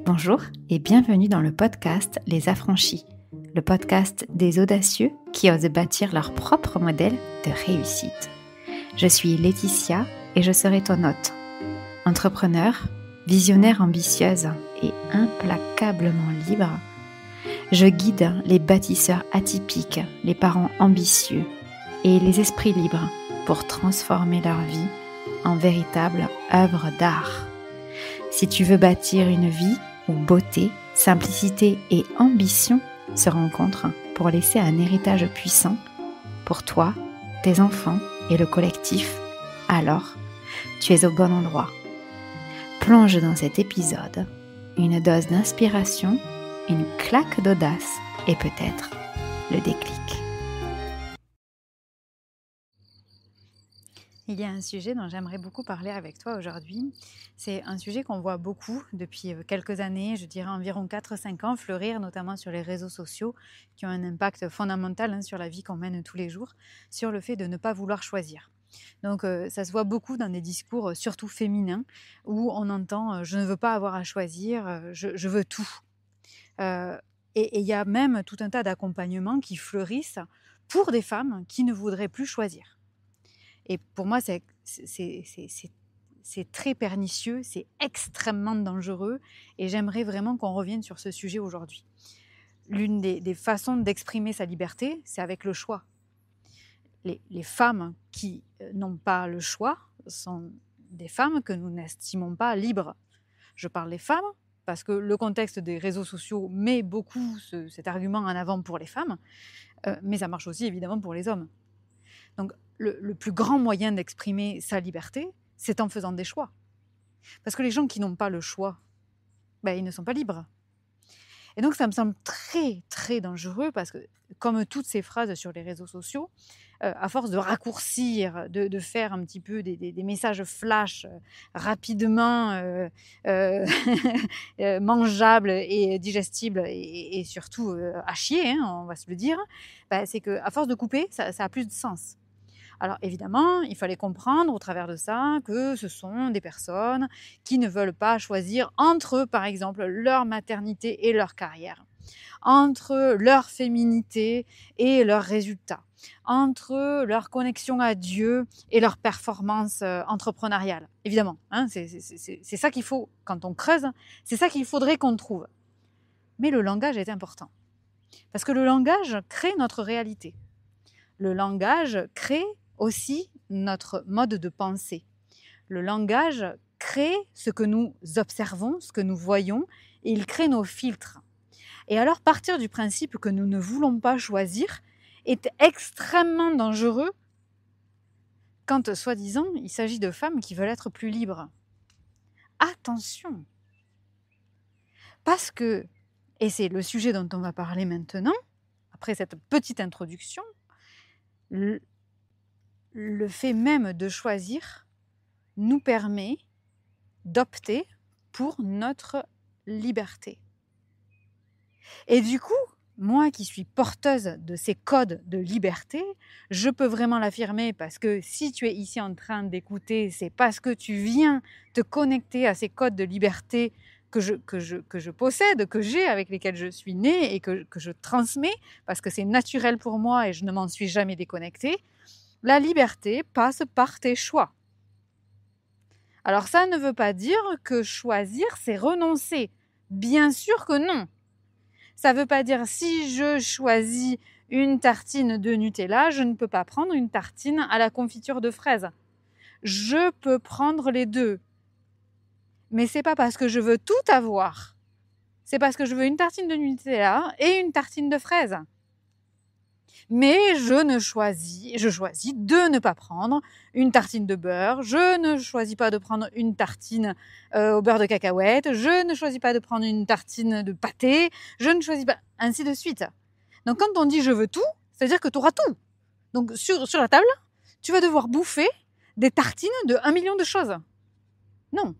Bonjour et bienvenue dans le podcast Les Affranchis, le podcast des audacieux qui osent bâtir leur propre modèle de réussite. Je suis Laetitia et je serai ton hôte. Entrepreneur, visionnaire ambitieuse et implacablement libre, je guide les bâtisseurs atypiques, les parents ambitieux et les esprits libres pour transformer leur vie en véritable œuvre d'art. Si tu veux bâtir une vie où beauté, simplicité et ambition se rencontrent pour laisser un héritage puissant pour toi, tes enfants et le collectif, alors tu es au bon endroit. Plonge dans cet épisode une dose d'inspiration, une claque d'audace et peut-être le déclic. Il y a un sujet dont j'aimerais beaucoup parler avec toi aujourd'hui. C'est un sujet qu'on voit beaucoup depuis quelques années, je dirais environ 4-5 ans, fleurir notamment sur les réseaux sociaux qui ont un impact fondamental sur la vie qu'on mène tous les jours, sur le fait de ne pas vouloir choisir. Donc ça se voit beaucoup dans des discours surtout féminins où on entend « je ne veux pas avoir à choisir, je veux tout ». Et il y a même tout un tas d'accompagnements qui fleurissent pour des femmes qui ne voudraient plus choisir. Et pour moi, c'est très pernicieux, c'est extrêmement dangereux et j'aimerais vraiment qu'on revienne sur ce sujet aujourd'hui. L'une des façons d'exprimer sa liberté, c'est avec le choix. Les femmes qui n'ont pas le choix sont des femmes que nous n'estimons pas libres. Je parle des femmes parce que le contexte des réseaux sociaux met beaucoup cet argument en avant pour les femmes, mais ça marche aussi évidemment pour les hommes. Donc, le plus grand moyen d'exprimer sa liberté, c'est en faisant des choix. Parce que les gens qui n'ont pas le choix, ils ne sont pas libres. Et donc, ça me semble très, très dangereux parce que, comme toutes ces phrases sur les réseaux sociaux, à force de raccourcir, de faire un petit peu des messages flash rapidement mangeables et digestibles et surtout à chier, on va se le dire, c'est qu'à force de couper, ça a plus de sens. Alors évidemment, il fallait comprendre au travers de ça que ce sont des personnes qui ne veulent pas choisir entre, par exemple, leur maternité et leur carrière, entre leur féminité et leurs résultats, entre leur connexion à Dieu et leur performance entrepreneuriale. Évidemment, c'est ça qu'il faut, quand on creuse, c'est ça qu'il faudrait qu'on trouve. Mais le langage est important, parce que le langage crée notre réalité. Le langage crée aussi notre mode de pensée. Le langage crée ce que nous observons, ce que nous voyons, et il crée nos filtres. Et alors partir du principe que nous ne voulons pas choisir est extrêmement dangereux quand, soi-disant, il s'agit de femmes qui veulent être plus libres. Attention! Parce que, et c'est le sujet dont on va parler maintenant, après cette petite introduction, le fait même de choisir nous permet d'opter pour notre liberté. Et du coup, moi qui suis porteuse de ces codes de liberté, je peux vraiment l'affirmer parce que si tu es ici en train d'écouter, c'est parce que tu viens te connecter à ces codes de liberté que je possède, que j'ai, avec lesquels je suis née et que je transmets parce que c'est naturel pour moi et je ne m'en suis jamais déconnectée. La liberté passe par tes choix. Alors ça ne veut pas dire que choisir, c'est renoncer. Bien sûr que non. Ça ne veut pas dire si je choisis une tartine de Nutella, je ne peux pas prendre une tartine à la confiture de fraises. Je peux prendre les deux. Mais c'est pas parce que je veux tout avoir. C'est parce que je veux une tartine de Nutella et une tartine de fraises. Mais je choisis de ne pas prendre une tartine de beurre, je ne choisis pas de prendre une tartine au beurre de cacahuète, je ne choisis pas de prendre une tartine de pâté, je ne choisis pas, ainsi de suite. Donc quand on dit je veux tout, c'est-à-dire que tu auras tout. Donc sur la table, tu vas devoir bouffer des tartines de 1 million de choses. Non.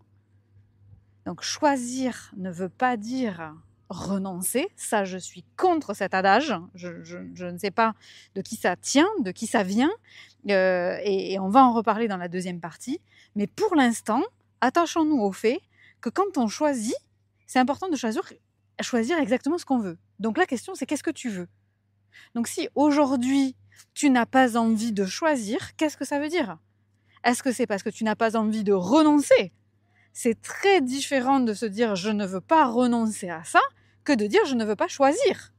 Donc choisir ne veut pas dire renoncer, ça je suis contre cet adage, je ne sais pas de qui ça tient, de qui ça vient, et on va en reparler dans la deuxième partie, mais pour l'instant, attachons-nous au fait que quand on choisit, c'est important de choisir exactement ce qu'on veut. Donc la question, c'est qu'est-ce que tu veux? Donc si aujourd'hui, tu n'as pas envie de choisir, qu'est-ce que ça veut dire? Est-ce que c'est parce que tu n'as pas envie de renoncer? C'est très différent de se dire je ne veux pas renoncer à ça que de dire je ne veux pas choisir.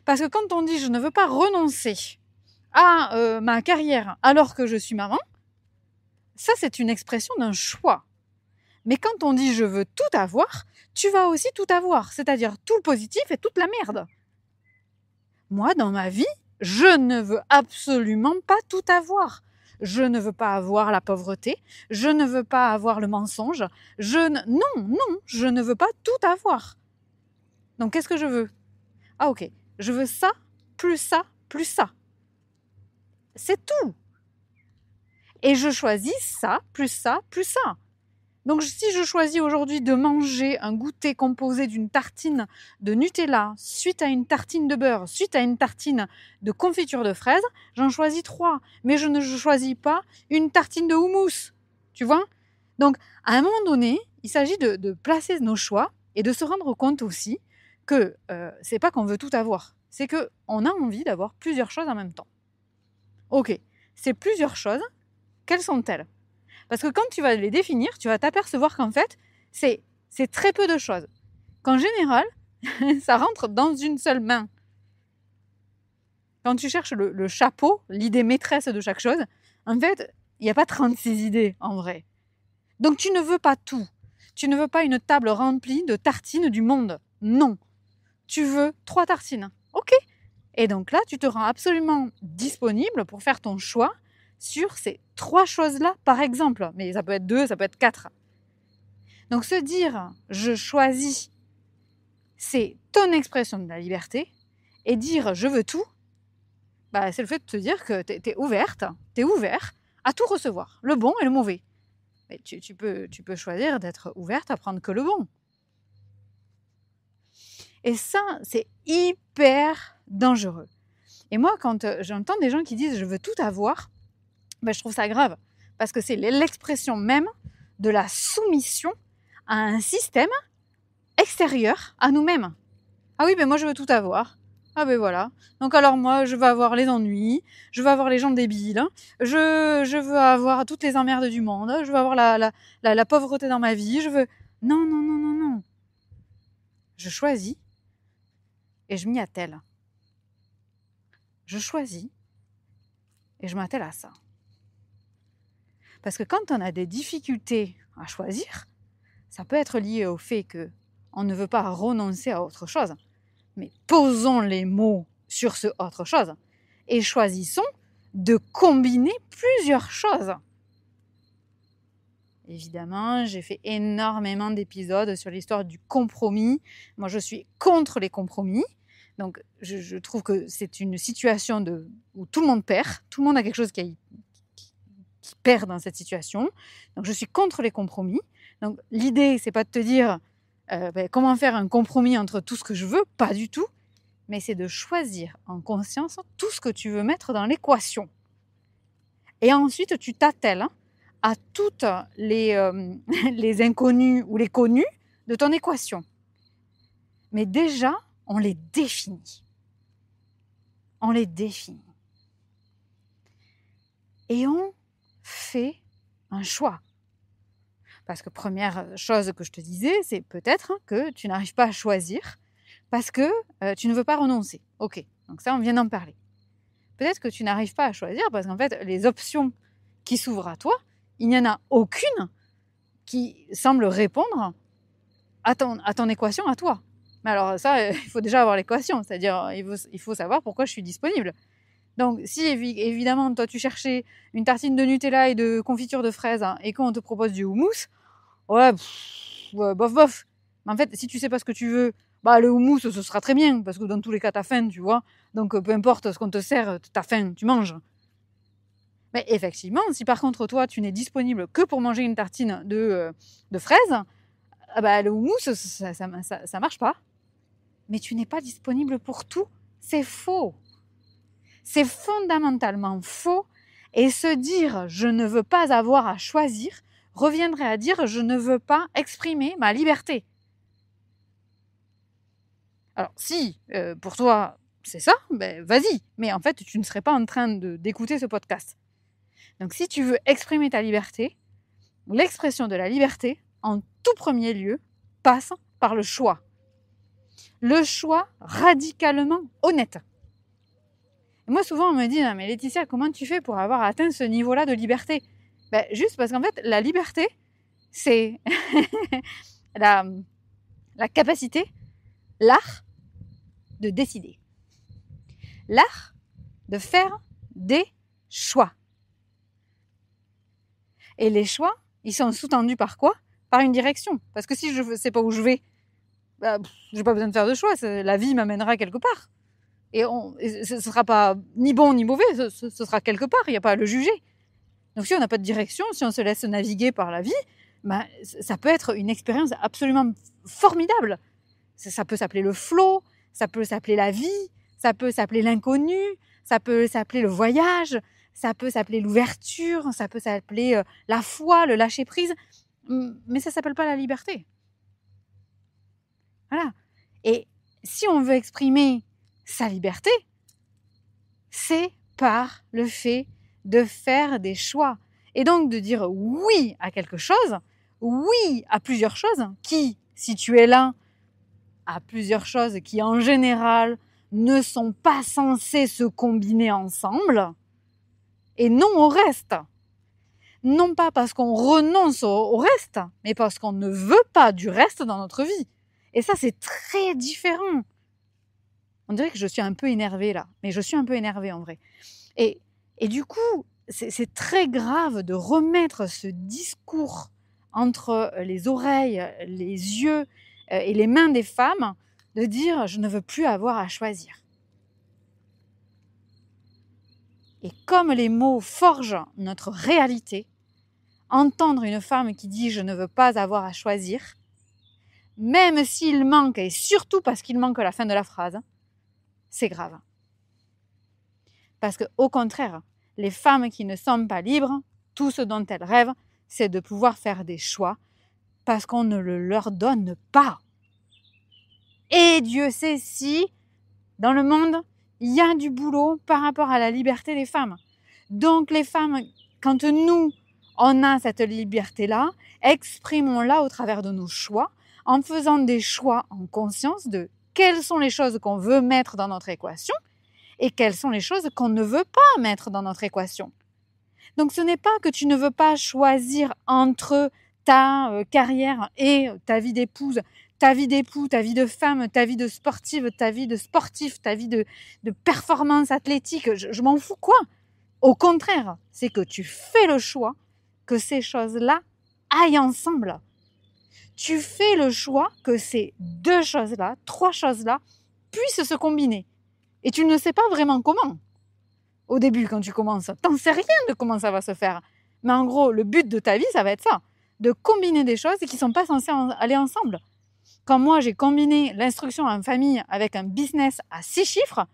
Parce que quand on dit je ne veux pas renoncer à ma carrière alors que je suis maman, ça c'est une expression d'un choix. Mais quand on dit je veux tout avoir, tu vas aussi tout avoir, c'est-à-dire tout le positif et toute la merde. Moi, dans ma vie, je ne veux absolument pas tout avoir. Je ne veux pas avoir la pauvreté, je ne veux pas avoir le mensonge, non, je ne veux pas tout avoir. Donc qu'est-ce que je veux? Ah ok, je veux ça, plus ça, plus ça. C'est tout. Et je choisis ça, plus ça, plus ça. Donc si je choisis aujourd'hui de manger un goûter composé d'une tartine de Nutella, suite à une tartine de beurre, suite à une tartine de confiture de fraises, j'en choisis 3. Mais je ne choisis pas une tartine de houmous. Tu vois? Donc à un moment donné, il s'agit de placer nos choix et de se rendre compte aussi que c'est pas qu'on veut tout avoir. C'est qu'on a envie d'avoir plusieurs choses en même temps. Ok, ces plusieurs choses, quelles sont-elles? Parce que quand tu vas les définir, tu vas t'apercevoir qu'en fait, c'est très peu de choses. Qu'en général, ça rentre dans une seule main. Quand tu cherches le chapeau, l'idée maîtresse de chaque chose, en fait, il n'y a pas 36 idées en vrai. Donc tu ne veux pas tout. Tu ne veux pas une table remplie de tartines du monde. Non. Tu veux 3 tartines. Ok. Et donc là, tu te rends absolument disponible pour faire ton choix sur ces 3 choses-là, par exemple. Mais ça peut être 2, ça peut être 4. Donc se dire « je choisis », c'est ton expression de la liberté. Et dire « je veux tout », bah, c'est le fait de te dire que tu es ouverte, tu es ouvert à tout recevoir, le bon et le mauvais. Mais tu peux choisir d'être ouverte à prendre que le bon. Et ça, c'est hyper dangereux. Et moi, quand j'entends des gens qui disent « je veux tout avoir », ben, je trouve ça grave. Parce que c'est l'expression même de la soumission à un système extérieur à nous-mêmes. Ah oui, ben moi je veux tout avoir. Ah ben voilà. Donc alors moi, je veux avoir les ennuis, je veux avoir les gens débiles, je veux avoir toutes les emmerdes du monde, je veux avoir la pauvreté dans ma vie, je veux... Non. Je choisis et je m'y attelle. Je choisis et je m'attelle à ça. Parce que quand on a des difficultés à choisir, ça peut être lié au fait qu'on ne veut pas renoncer à autre chose. Mais posons les mots sur ce autre chose et choisissons de combiner plusieurs choses. Évidemment, j'ai fait énormément d'épisodes sur l'histoire du compromis. Moi, je suis contre les compromis. Donc, je trouve que c'est une situation où tout le monde perd. Tout le monde a quelque chose qui perd dans cette situation. Donc, je suis contre les compromis. Donc, l'idée, c'est pas de te dire comment faire un compromis entre tout ce que je veux, pas du tout. Mais c'est de choisir en conscience tout ce que tu veux mettre dans l'équation. Et ensuite, tu t'attelles à toutes les inconnus ou les connus de ton équation. Mais déjà, on les définit. On les définit. Et on fait un choix. Parce que première chose que je te disais, c'est peut-être que tu n'arrives pas à choisir parce que tu ne veux pas renoncer. Ok, donc ça, on vient d'en parler. Peut-être que tu n'arrives pas à choisir parce qu'en fait, les options qui s'ouvrent à toi, il n'y en a aucune qui semble répondre à ton équation à toi. Mais alors ça, il faut déjà avoir l'équation, c'est-à-dire il faut savoir pourquoi je suis disponible. Donc si évidemment, toi tu cherchais une tartine de Nutella et de confiture de fraises et qu'on te propose du houmous, ouais, bof. Mais en fait, si tu sais pas ce que tu veux, bah le houmous, ce sera très bien, parce que dans tous les cas, t'as faim, tu vois. Donc peu importe ce qu'on te sert, t'as faim, tu manges. Mais effectivement, si par contre toi, tu n'es disponible que pour manger une tartine de fraises, bah le houmous, ça marche pas. Mais tu n'es pas disponible pour tout. C'est faux. C'est fondamentalement faux. Et se dire « je ne veux pas avoir à choisir » reviendrait à dire « je ne veux pas exprimer ma liberté ». Alors si pour toi c'est ça, ben vas-y, mais en fait tu ne serais pas en train d'écouter ce podcast. Donc si tu veux exprimer ta liberté, l'expression de la liberté, en tout premier lieu, passe par le choix. Le choix radicalement honnête. Et moi souvent on me dit « non mais Laetitia, comment tu fais pour avoir atteint ce niveau-là de liberté ?» Ben, juste parce qu'en fait la liberté c'est la capacité, l'art de décider. L'art de faire des choix. Et les choix, ils sont sous-tendus par quoi? Par une direction. Parce que si je ne sais pas où je vais, je n'ai pas besoin de faire de choix. La vie m'amènera quelque part. Et ce ne sera pas ni bon ni mauvais, ce sera quelque part, il n'y a pas à le juger. Donc si on n'a pas de direction, si on se laisse naviguer par la vie, ben, ça peut être une expérience absolument formidable. Ça peut s'appeler le flow, ça peut s'appeler la vie, ça peut s'appeler l'inconnu, ça peut s'appeler le voyage, ça peut s'appeler l'ouverture, ça peut s'appeler la foi, le lâcher-prise, mais ça ne s'appelle pas la liberté. Voilà. Et si on veut exprimer sa liberté, c'est par le fait de faire des choix. Et donc de dire oui à quelque chose, oui à plusieurs choses, qui, si tu es là, à plusieurs choses qui en général ne sont pas censées se combiner ensemble, et non au reste. Non pas parce qu'on renonce au reste, mais parce qu'on ne veut pas du reste dans notre vie. Et ça, c'est très différent. On dirait que je suis un peu énervée là, mais je suis un peu énervée en vrai. Et du coup, c'est très grave de remettre ce discours entre les oreilles, les yeux et les mains des femmes, de dire « je ne veux plus avoir à choisir ». Et comme les mots forgent notre réalité, entendre une femme qui dit « je ne veux pas avoir à choisir », même s'il manque, et surtout parce qu'il manque la fin de la phrase, c'est grave. Parce qu'au contraire, les femmes qui ne sont pas libres, tout ce dont elles rêvent, c'est de pouvoir faire des choix parce qu'on ne le leur donne pas. Et Dieu sait si, dans le monde, il y a du boulot par rapport à la liberté des femmes. Donc les femmes, quand nous, on a cette liberté-là, exprimons-la au travers de nos choix, en faisant des choix en conscience de quelles sont les choses qu'on veut mettre dans notre équation et quelles sont les choses qu'on ne veut pas mettre dans notre équation. Donc ce n'est pas que tu ne veux pas choisir entre ta carrière et ta vie d'épouse, ta vie d'époux, ta vie de femme, ta vie de sportive, ta vie de sportif, ta vie de performance athlétique, je m'en fous quoi. Au contraire, c'est que tu fais le choix que ces choses-là aillent ensemble. Tu fais le choix que ces deux choses-là, trois choses-là, puissent se combiner. Et tu ne sais pas vraiment comment. Au début, quand tu commences, t'en sais rien de comment ça va se faire. Mais en gros, le but de ta vie, ça va être ça. De combiner des choses qui ne sont pas censées aller ensemble. Quand moi, j'ai combiné l'instruction en famille avec un business à 6 chiffres,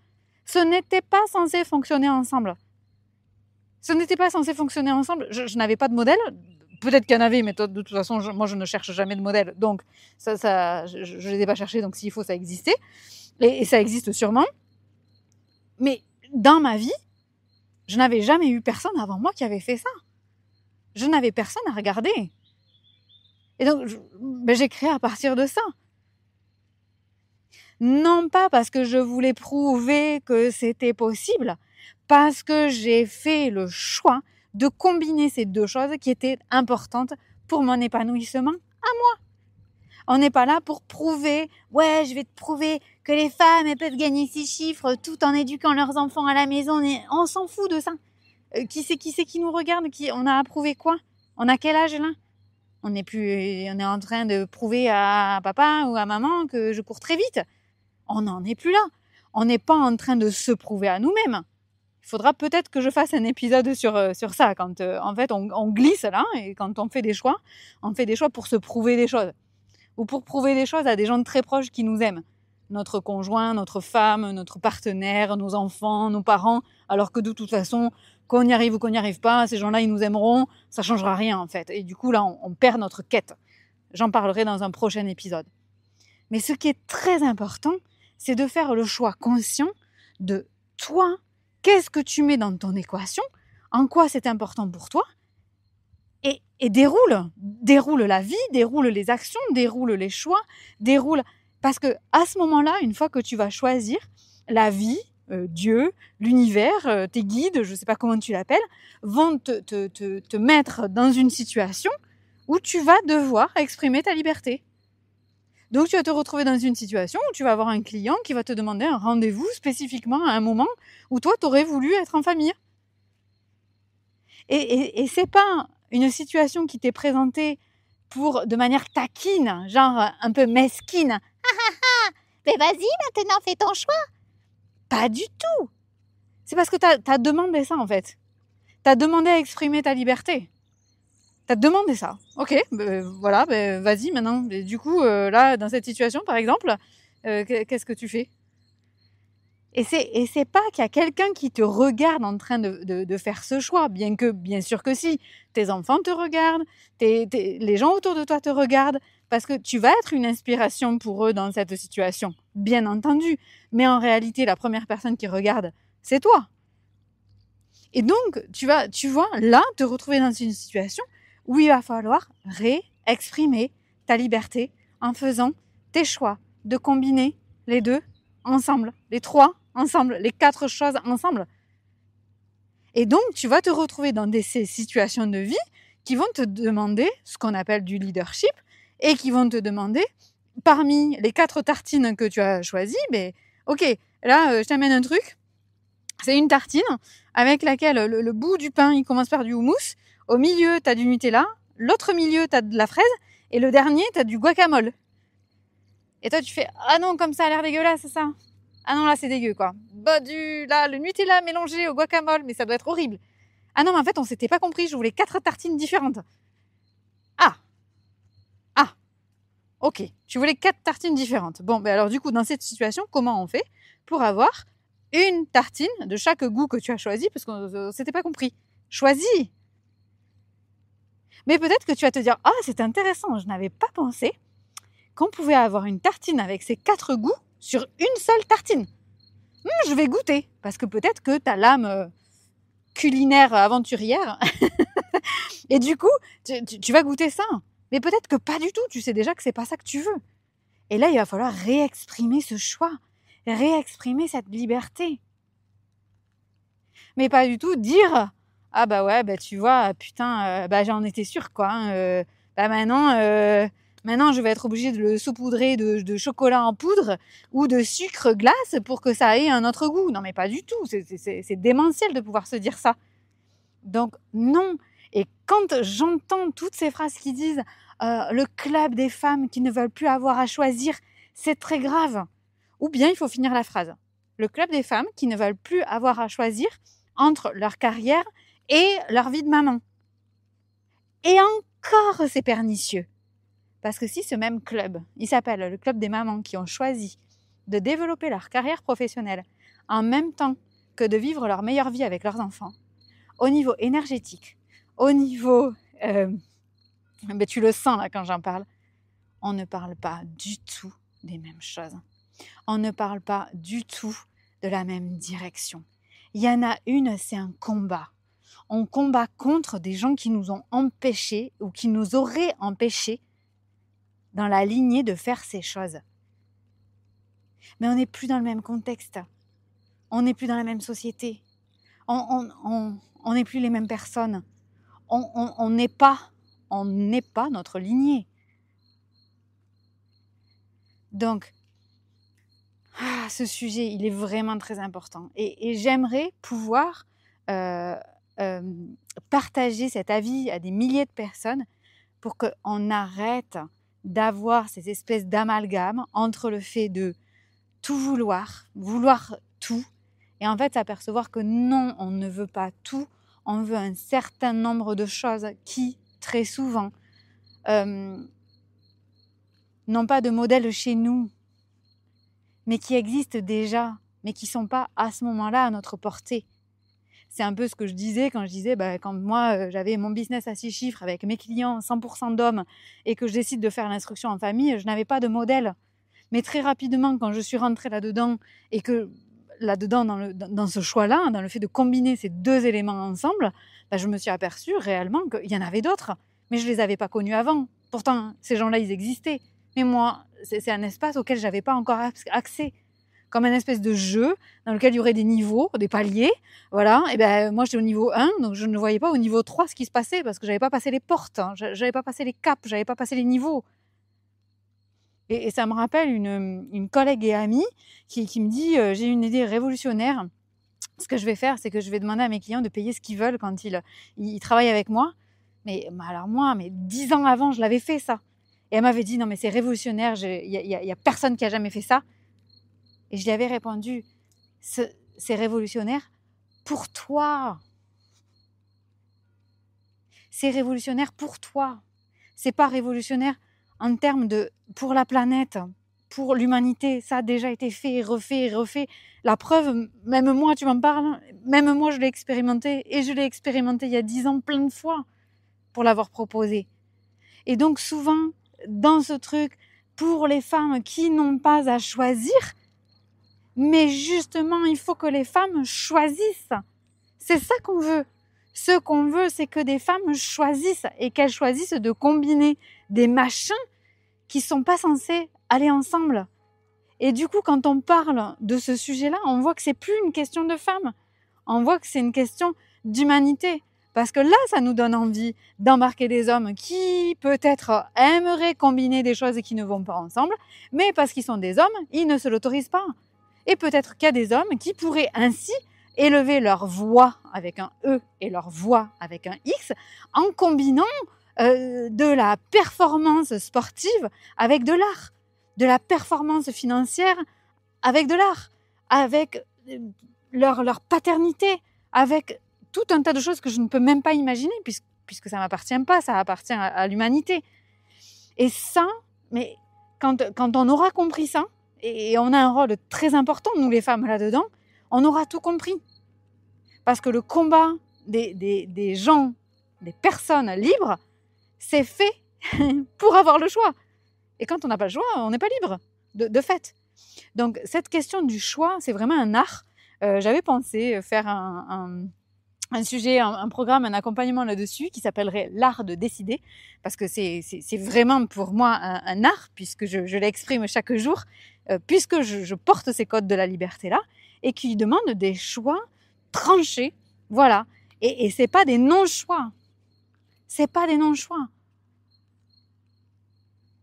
ce n'était pas censé fonctionner ensemble. Ce n'était pas censé fonctionner ensemble. Je n'avais pas de modèle. Peut-être qu'il y en avait, mais de toute façon, moi, je ne cherche jamais de modèle. Donc, je ne les ai pas cherchés. Donc, s'il faut, ça existait. Et ça existe sûrement. Mais dans ma vie, je n'avais jamais eu personne avant moi qui avait fait ça. Je n'avais personne à regarder. Et donc, j'ai créé à partir de ça. Non pas parce que je voulais prouver que c'était possible, parce que j'ai fait le choix de combiner ces deux choses qui étaient importantes pour mon épanouissement à moi. On n'est pas là pour prouver, ouais, je vais te prouver que les femmes, elles peuvent gagner 6 chiffres tout en éduquant leurs enfants à la maison. On s'en fout de ça. Qui c'est qui nous regarde? On a approuvé quoi? On a quel âge là? On est en train de prouver à papa ou à maman que je cours très vite. On n'en est plus là. On n'est pas en train de se prouver à nous-mêmes. Il faudra peut-être que je fasse un épisode sur ça, quand en fait on glisse là, et quand on fait des choix pour se prouver des choses. Ou pour prouver des choses à des gens très proches qui nous aiment. notre conjoint, notre femme, notre partenaire, nos enfants, nos parents, alors que de toute façon, qu'on y arrive ou qu'on n'y arrive pas, ces gens-là, ils nous aimeront, ça changera rien en fait. Et du coup, là, on perd notre quête. J'en parlerai dans un prochain épisode. Mais ce qui est très important, c'est de faire le choix conscient de toi, qu'est-ce que tu mets dans ton équation, en quoi c'est important pour toi, et déroule la vie, déroule les actions, déroule les choix, déroule... Parce que à ce moment-là, une fois que tu vas choisir, la vie, Dieu, l'univers, tes guides, je ne sais pas comment tu l'appelles, vont te mettre dans une situation où tu vas devoir exprimer ta liberté. Donc tu vas te retrouver dans une situation où tu vas avoir un client qui va te demander un rendez-vous spécifiquement à un moment où toi, tu aurais voulu être en famille. Et c'est pas une situation qui t'est présentée de manière taquine, genre un peu mesquine. Ah ah ah, mais vas-y, maintenant fais ton choix. Pas du tout. C'est parce que t'as demandé ça en fait. T'as demandé à exprimer ta liberté. T'as demandé ça. Ok, voilà, vas-y maintenant. Et du coup, là, dans cette situation, par exemple, qu'est-ce que tu fais ? Et c'est pas qu'il y a quelqu'un qui te regarde en train de faire ce choix, bien sûr que si. Tes enfants te regardent, les gens autour de toi te regardent, parce que tu vas être une inspiration pour eux dans cette situation, bien entendu. Mais en réalité, la première personne qui regarde, c'est toi. Et donc, tu vois, là, te retrouver dans une situation où il va falloir réexprimer ta liberté en faisant tes choix de combiner les deux ensemble, les trois ensemble, les quatre choses ensemble. Et donc, tu vas te retrouver dans ces situations de vie qui vont te demander ce qu'on appelle du leadership et qui vont te demander, parmi les 4 tartines que tu as choisies, ok, là, je t'amène un truc. C'est une tartine avec laquelle le bout du pain, il commence par du houmous. Au milieu, tu as du Nutella. L'autre milieu, tu as de la fraise. Et le dernier, tu as du guacamole. Et toi, tu fais « Ah non, comme ça a l'air dégueulasse, c'est ça ?» Ah non, là, c'est dégueu, quoi. Le Nutella mélangé au guacamole, mais ça doit être horrible. Ah non, mais en fait, on s'était pas compris, je voulais 4 tartines différentes. Ah, ok, tu voulais 4 tartines différentes. Bon, alors du coup, dans cette situation, comment on fait pour avoir une tartine de chaque goût que tu as choisi, parce qu'on s'était pas compris. Choisis. Mais peut-être que tu vas te dire « Ah, c'est intéressant, je n'avais pas pensé qu'on pouvait avoir une tartine avec ces 4 goûts sur une seule tartine. Je vais goûter, parce que peut-être que tu as l'âme culinaire aventurière. Et du coup, tu vas goûter ça. Mais peut-être que pas du tout, tu sais déjà que c'est pas ça que tu veux. Et là, il va falloir réexprimer ce choix, réexprimer cette liberté. Mais pas du tout dire « Ah bah ouais, tu vois, putain, j'en étais sûre, quoi. Maintenant, je vais être obligée de le saupoudrer de chocolat en poudre ou de sucre glace pour que ça ait un autre goût. » Non, mais pas du tout. C'est démentiel de pouvoir se dire ça. Donc, non. Et quand j'entends toutes ces phrases qui disent le club des femmes qui ne veulent plus avoir à choisir, c'est très grave. Ou bien il faut finir la phrase. Le club des femmes qui ne veulent plus avoir à choisir entre leur carrière et leur vie de maman. Et encore, c'est pernicieux. Parce que si ce même club, il s'appelle le club des mamans qui ont choisi de développer leur carrière professionnelle en même temps que de vivre leur meilleure vie avec leurs enfants, au niveau énergétique, au niveau... tu le sens là quand j'en parle, on ne parle pas du tout des mêmes choses. On ne parle pas du tout de la même direction. Il y en a une, c'est un combat. On combat contre des gens qui nous ont empêchés ou qui nous auraient empêchés dans la lignée de faire ces choses. Mais on n'est plus dans le même contexte. On n'est plus dans la même société. On n'est plus les mêmes personnes. On n'est pas notre lignée. Donc, ce sujet, il est vraiment très important. Et j'aimerais pouvoir partager cet avis à des milliers de personnes pour qu'on arrête d'avoir ces espèces d'amalgames entre le fait de tout vouloir tout, et en fait s'apercevoir que non, on ne veut pas tout, on veut un certain nombre de choses qui, très souvent, n'ont pas de modèle chez nous, mais qui existent déjà, mais qui ne sont pas à ce moment-là à notre portée. C'est un peu ce que je disais quand je disais, quand moi j'avais mon business à 6 chiffres avec mes clients 100% d'hommes et que je décide de faire l'instruction en famille, je n'avais pas de modèle. Mais très rapidement, quand je suis rentrée là-dedans et que là-dedans, dans ce choix-là, dans le fait de combiner ces deux éléments ensemble, je me suis aperçue réellement qu'il y en avait d'autres, mais je ne les avais pas connus avant. Pourtant, ces gens-là, ils existaient. Mais moi, c'est un espace auquel je n'avais pas encore accès. Comme un espèce de jeu dans lequel il y aurait des niveaux, des paliers. Voilà. Et moi, j'étais au niveau 1, donc je ne voyais pas au niveau 3 ce qui se passait parce que je n'avais pas passé les portes, hein, je n'avais pas passé les caps, je n'avais pas passé les niveaux. Et ça me rappelle une collègue et amie qui me dit j'ai une idée révolutionnaire. Ce que je vais faire, c'est que je vais demander à mes clients de payer ce qu'ils veulent quand ils travaillent avec moi. Mais 10 ans avant, je l'avais fait ça. Et elle m'avait dit non mais c'est révolutionnaire, il y a personne qui a jamais fait ça. Et je lui avais répondu c'est révolutionnaire pour toi. C'est révolutionnaire pour toi. C'est pas révolutionnaire en termes de pour la planète, pour l'humanité. Ça a déjà été fait, refait. La preuve, même moi, tu m'en parles, même moi, je l'ai expérimenté. Et je l'ai expérimenté il y a 10 ans plein de fois pour l'avoir proposé. Et donc souvent, dans ce truc, pour les femmes qui n'ont pas à choisir, mais justement, il faut que les femmes choisissent. C'est ça qu'on veut. Ce qu'on veut, c'est que des femmes choisissent et qu'elles choisissent de combiner des machins qui ne sont pas censés aller ensemble. Et du coup, quand on parle de ce sujet-là, on voit que c'est plus une question de femmes. On voit que c'est une question d'humanité. Parce que là, ça nous donne envie d'embarquer des hommes qui, peut-être, aimeraient combiner des choses et qui ne vont pas ensemble, mais parce qu'ils sont des hommes, ils ne se l'autorisent pas. Et peut-être qu'il y a des hommes qui pourraient ainsi élever leur voix avec un E et leur voix avec un X en combinant de la performance sportive avec de l'art, de la performance financière avec de l'art, avec leur paternité, avec tout un tas de choses que je ne peux même pas imaginer puisque ça ne m'appartient pas, ça appartient à l'humanité. Et ça, mais quand on aura compris ça, et on a un rôle très important, nous les femmes là-dedans, on aura tout compris. Parce que le combat des gens, des personnes libres, c'est fait pour avoir le choix. Et quand on n'a pas le choix, on n'est pas libre, de fait. Donc cette question du choix, c'est vraiment un art. J'avais pensé faire un sujet, un programme, un accompagnement là-dessus qui s'appellerait l'art de décider, parce que c'est vraiment pour moi un art, puisque je l'exprime chaque jour, puisque je porte ces codes de la liberté-là, et qui demande des choix tranchés, voilà. Et c'est pas des non-choix. C'est pas des non-choix.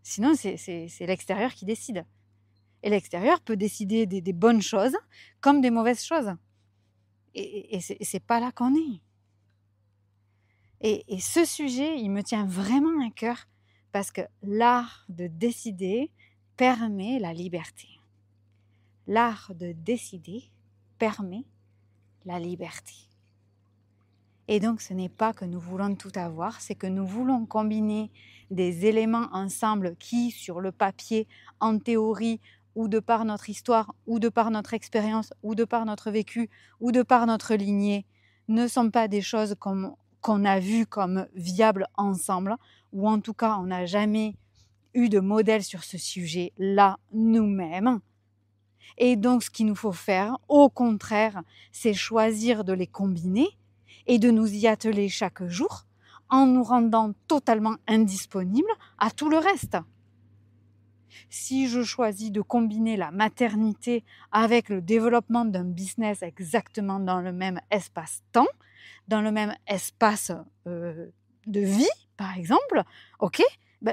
Sinon, c'est l'extérieur qui décide. Et l'extérieur peut décider des bonnes choses comme des mauvaises choses. Et c'est pas là qu'on est. Et ce sujet, il me tient vraiment à cœur parce que l'art de décider permet la liberté. L'art de décider permet la liberté. Et donc, ce n'est pas que nous voulons tout avoir, c'est que nous voulons combiner des éléments ensemble qui, sur le papier, en théorie, ou de par notre histoire, ou de par notre expérience, ou de par notre vécu, ou de par notre lignée, ne sont pas des choses qu'on a vues comme viables ensemble, ou en tout cas, on n'a jamais eu de modèle sur ce sujet-là nous-mêmes. Et donc, ce qu'il nous faut faire, au contraire, c'est choisir de les combiner et de nous y atteler chaque jour en nous rendant totalement indisponibles à tout le reste. Si je choisis de combiner la maternité avec le développement d'un business exactement dans le même espace-temps, dans le même espace de vie, par exemple, ok,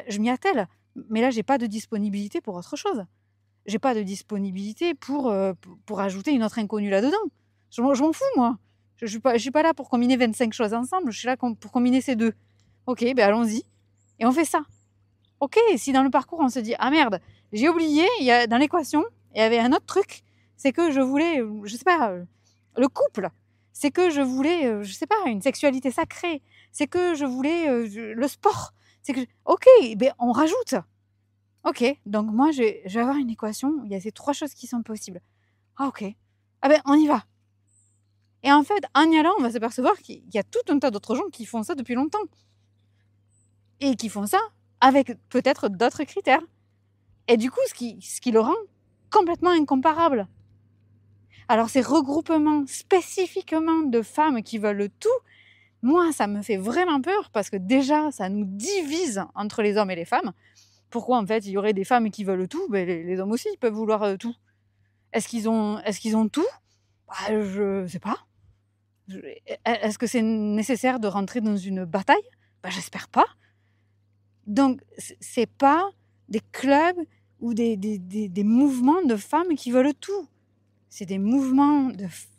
je m'y attelle. Mais là, je n'ai pas de disponibilité pour autre chose. Je n'ai pas de disponibilité pour ajouter une autre inconnue là-dedans. Je m'en fous, moi. Je ne suis pas là pour combiner 25 choses ensemble, je suis là pour combiner ces deux. Ok, allons-y. Et on fait ça. Ok, si dans le parcours, on se dit « Ah merde, j'ai oublié, dans l'équation, il y avait un autre truc, c'est que je voulais, je sais pas, le couple. C'est que je voulais, je sais pas, une sexualité sacrée. C'est que je voulais le sport. Ok, on rajoute. Ok, donc moi je vais avoir une équation où il y a ces 3 choses qui sont possibles. Ah ok, ah ben on y va. Et en fait, en y allant, on va s'apercevoir qu'il y a tout un tas d'autres gens qui font ça depuis longtemps. Et qui font ça avec peut-être d'autres critères. Et du coup, ce qui le rend complètement incomparable. Alors ces regroupements spécifiquement de femmes qui veulent tout, moi ça me fait vraiment peur parce que déjà ça nous divise entre les hommes et les femmes. Pourquoi en fait il y aurait des femmes qui veulent tout, ben, les hommes aussi ils peuvent vouloir tout. Est-ce qu'ils ont tout? Bah, je sais pas. Est-ce que c'est nécessaire de rentrer dans une bataille? Bah, j'espère pas. Donc c'est pas des clubs ou des mouvements de femmes qui veulent tout. C'est des mouvements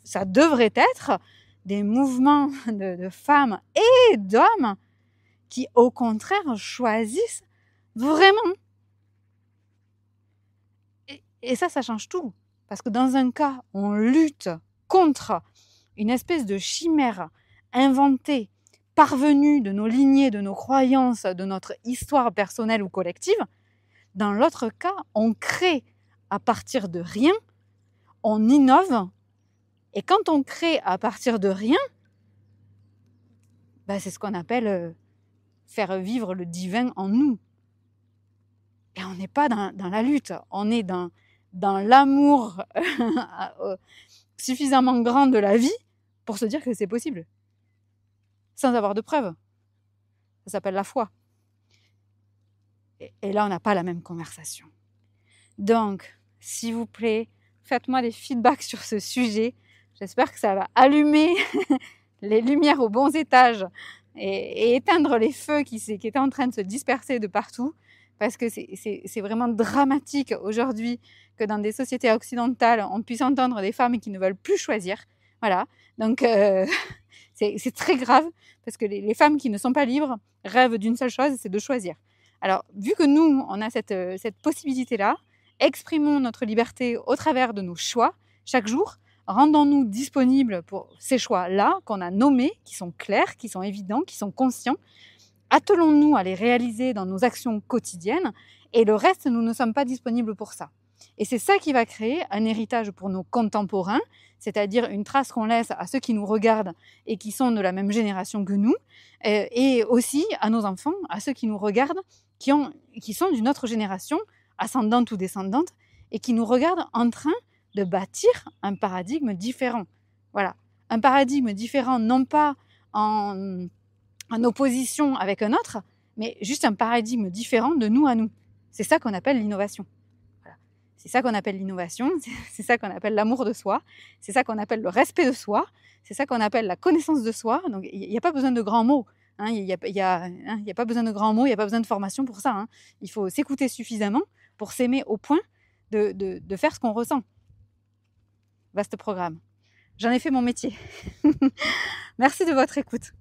ça devrait être des mouvements de femmes et d'hommes qui, au contraire, choisissent vraiment. Et ça change tout. Parce que dans un cas, on lutte contre une espèce de chimère inventée, parvenue de nos lignées, de nos croyances, de notre histoire personnelle ou collective. Dans l'autre cas, on crée à partir de rien, on innove. Et quand on crée à partir de rien, ben c'est ce qu'on appelle faire vivre le divin en nous. Et on n'est pas dans la lutte, on est dans l'amour suffisamment grand de la vie pour se dire que c'est possible, sans avoir de preuves. Ça s'appelle la foi. Et là, on n'a pas la même conversation. Donc, s'il vous plaît, faites-moi des feedbacks sur ce sujet. J'espère que ça va allumer les lumières aux bons étages et éteindre les feux qui étaient en train de se disperser de partout. Parce que c'est vraiment dramatique aujourd'hui que dans des sociétés occidentales, on puisse entendre des femmes qui ne veulent plus choisir. Voilà. Donc, c'est très grave parce que les femmes qui ne sont pas libres rêvent d'une seule chose, c'est de choisir. Alors, vu que nous, on a cette possibilité-là, exprimons notre liberté au travers de nos choix chaque jour. Rendons-nous disponibles pour ces choix-là qu'on a nommés, qui sont clairs, qui sont évidents, qui sont conscients. Attelons-nous à les réaliser dans nos actions quotidiennes et le reste, nous ne sommes pas disponibles pour ça. Et c'est ça qui va créer un héritage pour nos contemporains, c'est-à-dire une trace qu'on laisse à ceux qui nous regardent et qui sont de la même génération que nous, et aussi à nos enfants, à ceux qui nous regardent, qui sont d'une autre génération, ascendante ou descendante, et qui nous regardent en train de bâtir un paradigme différent. Voilà, un paradigme différent, non pas en opposition avec un autre, mais juste un paradigme différent de nous à nous. C'est ça qu'on appelle l'innovation. Voilà. C'est ça qu'on appelle l'innovation, c'est ça qu'on appelle l'amour de soi, c'est ça qu'on appelle le respect de soi, c'est ça qu'on appelle la connaissance de soi. Donc il n'y a pas besoin de grands mots. Il n'y a pas besoin de grands mots, il n'y a pas besoin de formation pour ça. Il faut s'écouter suffisamment pour s'aimer au point de faire ce qu'on ressent. Vaste programme. J'en ai fait mon métier. Merci de votre écoute.